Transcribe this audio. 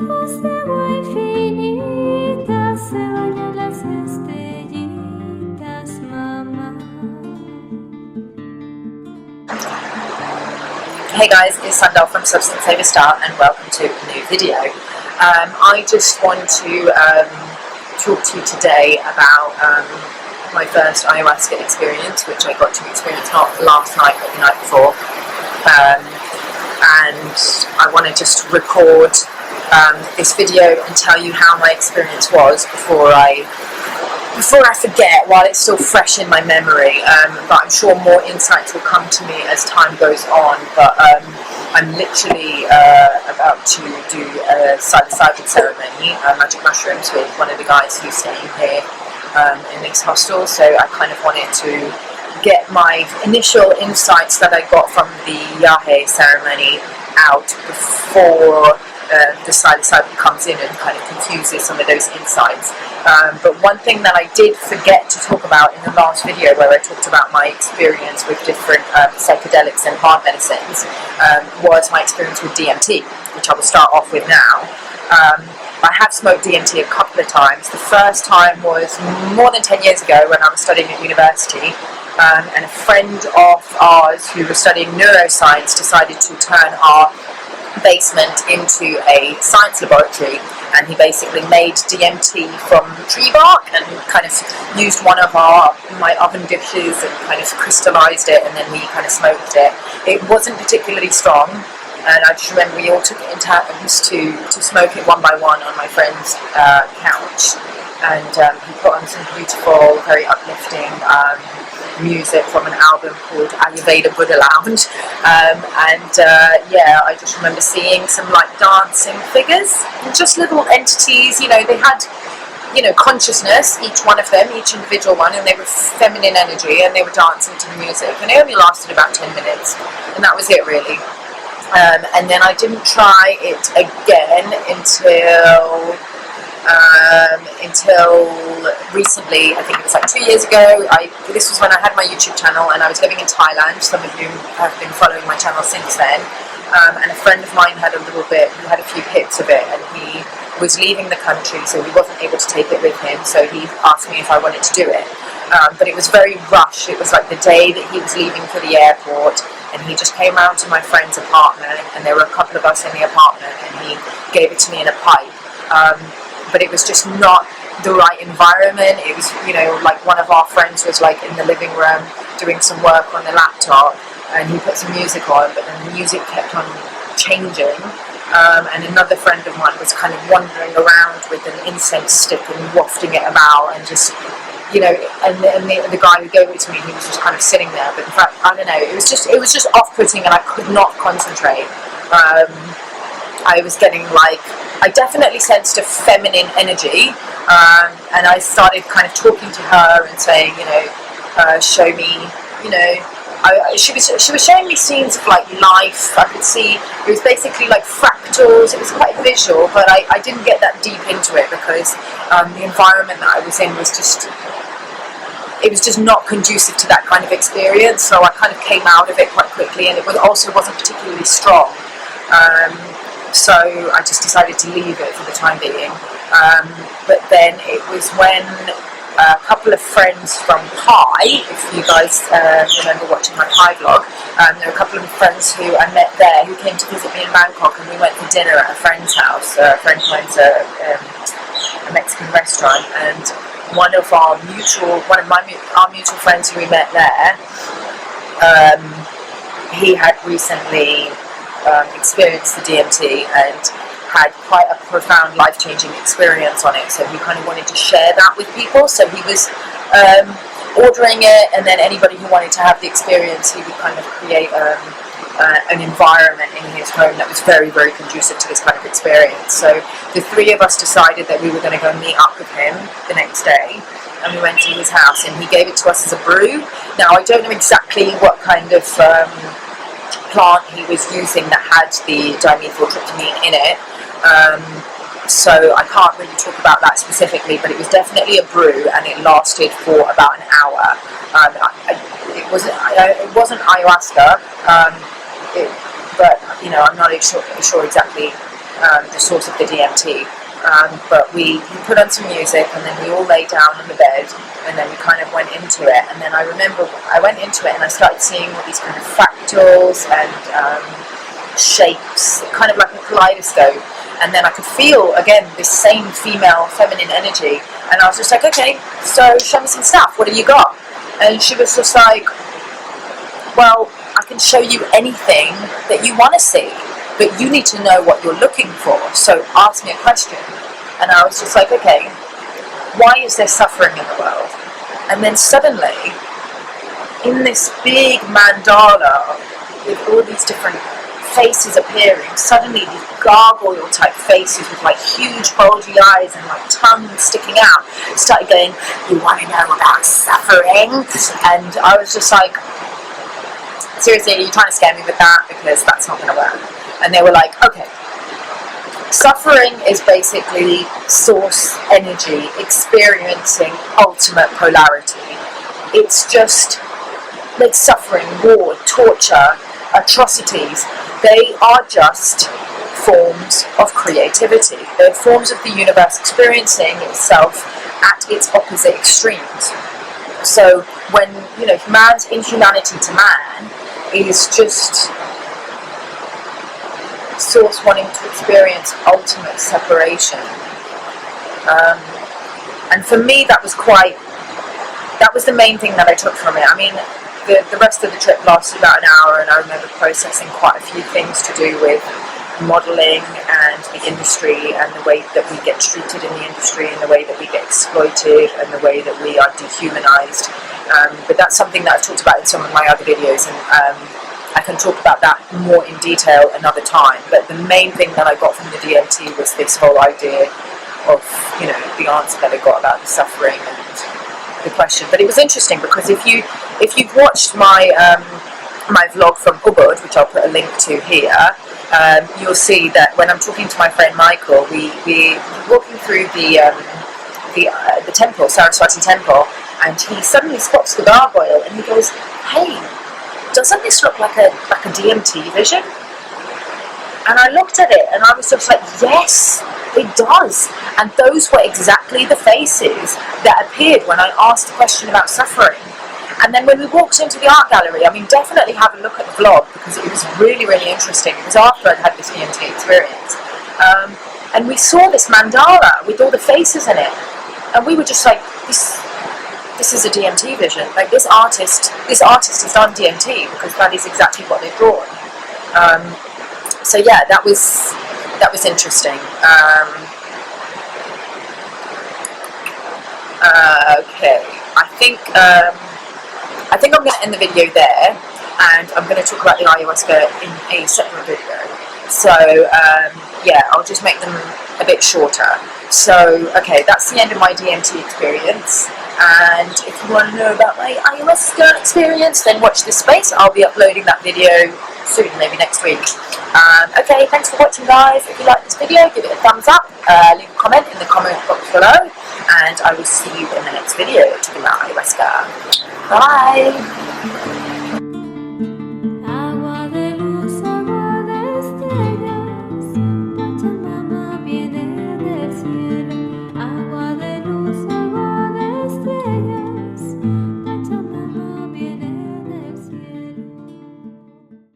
agua infinita se bañan las estrellitas, mamá. Hey guys, it's Sandal from Substance Over Star and welcome to a new video. I just want to talk to you today about my first ayahuasca experience, which I got to experience not last night but the night before. And I want to just record this video and tell you how my experience was before I forget, while it's still fresh in my memory. But I'm sure more insights will come to me as time goes on. But I'm literally about to do a psilocybin ceremony, magic mushrooms, with one of the guys who's staying here in this hostel. So I kind of wanted to get my initial insights that I got from the Yahe ceremony out before the psilocybin comes in and kind of confuses some of those insights. But one thing that I did forget to talk about in the last video, where I talked about my experience with different psychedelics and plant medicines, was my experience with DMT, which I will start off with now. I have smoked DMT a couple of times. The first time was more than 10 years ago when I was studying at university, and a friend of ours who was studying neuroscience decided to turn our basement into a science laboratory, and he basically made DMT from tree bark and kind of used one of my oven dishes and kind of crystallized it, and then we kind of smoked it. It wasn't particularly strong, and I just remember we all took it in turns to smoke it one by one on my friend's couch, and he put on some beautiful, very uplifting music from an album called Ayurveda Buddha Lounge, yeah, I just remember seeing some like dancing figures, just little entities, you know, they had, you know, consciousness, each one of them, each individual one, and they were feminine energy, and they were dancing to the music, and it only lasted about 10 minutes, and that was it really. And then I didn't try it again until recently. I think it was like 2 years ago. This was when I had my YouTube channel and I was living in Thailand. Some of you have been following my channel since then. And a friend of mine had a few hits of it, and he was leaving the country, so he wasn't able to take it with him, so he asked me if I wanted to do it. But it was very rushed. It was like the day that he was leaving for the airport, and he just came round to my friend's apartment, and there were a couple of us in the apartment, and he gave it to me in a pipe. But it was just not the right environment. It was, you know, like one of our friends was like in the living room doing some work on the laptop, and he put some music on, but then the music kept on changing. And another friend of mine was kind of wandering around with an incense stick and wafting it about, and just, you know, and the guy who gave it to me, he was just kind of sitting there. But in fact, I don't know, it was just off-putting, and I could not concentrate. I was getting like, I definitely sensed a feminine energy, and I started kind of talking to her and saying, you know, show me, you know, she was showing me scenes of like life. I could see, it was basically like fractals. It was quite visual, but I didn't get that deep into it because the environment that I was in was just, it was just not conducive to that kind of experience. So I kind of came out of it quite quickly, and it also wasn't particularly strong. So I just decided to leave it for the time being. But then it was when a couple of friends from Pi, if you guys remember watching my Pi vlog, there were a couple of friends who I met there who came to visit me in Bangkok, and we went for dinner at a friend's house. A friend owns a Mexican restaurant, and one of our mutual friends who we met there, he had recently experienced the DMT and had quite a profound life-changing experience on it, so he kind of wanted to share that with people. So he was ordering it, and then anybody who wanted to have the experience, he would kind of create an environment in his home that was very, very conducive to this kind of experience. So the three of us decided that we were going to go meet up with him the next day, and we went to his house, and he gave it to us as a brew. Now, I don't know exactly what kind of plant he was using that had the dimethyltryptamine in it, so I can't really talk about that specifically, but it was definitely a brew, and it lasted for about an hour. It wasn't ayahuasca, but you know, I'm not sure exactly the source of the DMT. But he put on some music, and then we all lay down on the bed, and then we kind of went into it. And then I remember I went into it and I started seeing all these kind of fractals and shapes, kind of like a kaleidoscope. And then I could feel, again, this same female, feminine energy. And I was just like, okay, so show me some stuff. What do you got? And she was just like, well, I can show you anything that you want to see, but you need to know what you're looking for. So ask me a question. And I was just like, okay, why is there suffering in the world? And then suddenly, in this big mandala with all these different faces appearing, suddenly these gargoyle type faces with like huge bulgy eyes and like tongues sticking out started going, you want to know about suffering? And I was just like, seriously, are you trying to scare me with that? Because that's not going to work. And they were like, okay, suffering is basically source energy experiencing ultimate polarity. It's just like suffering, war, torture, atrocities. They are just forms of creativity. They're forms of the universe experiencing itself at its opposite extremes. So when, you know, man's inhumanity to man is just source wanting to experience ultimate separation. And for me that was the main thing that I took from it. I mean, the rest of the trip lasted about an hour, and I remember processing quite a few things to do with modelling and the industry and the way that we get treated in the industry and the way that we get exploited and the way that we are dehumanized. But that's something that I've talked about in some of my other videos, and I can talk about that more in detail another time. But the main thing that I got from the DMT was this whole idea of, you know, the answer that I got about the suffering and the question. But it was interesting because if you've watched my my vlog from Ubud, which I'll put a link to here, you'll see that when I'm talking to my friend Michael, we're walking through the temple, Saraswati temple, and he suddenly spots the gargoyle and he goes, hey, doesn't this look like a DMT vision? And I looked at it and I was just like, yes, it does. And those were exactly the faces that appeared when I asked the question about suffering. And then when we walked into the art gallery, I mean, definitely have a look at the vlog because it was really, really interesting. It was after I'd had this DMT experience. And we saw this mandala with all the faces in it. And we were just like, this is a DMT vision. Like this artist has done DMT because that is exactly what they've drawn. So yeah, that was interesting. Okay, I think I'm going to end the video there, and I'm going to talk about the ayahuasca in a separate video. So yeah, I'll just make them a bit shorter. So okay, that's the end of my DMT experience. And if you want to know about my ayahuasca experience, then watch this space. I'll be uploading that video soon, maybe next week. Okay, thanks for watching, guys. If you like this video, give it a thumbs up, leave a comment in the comment box below, and I will see you in the next video talking about ayahuasca. Bye!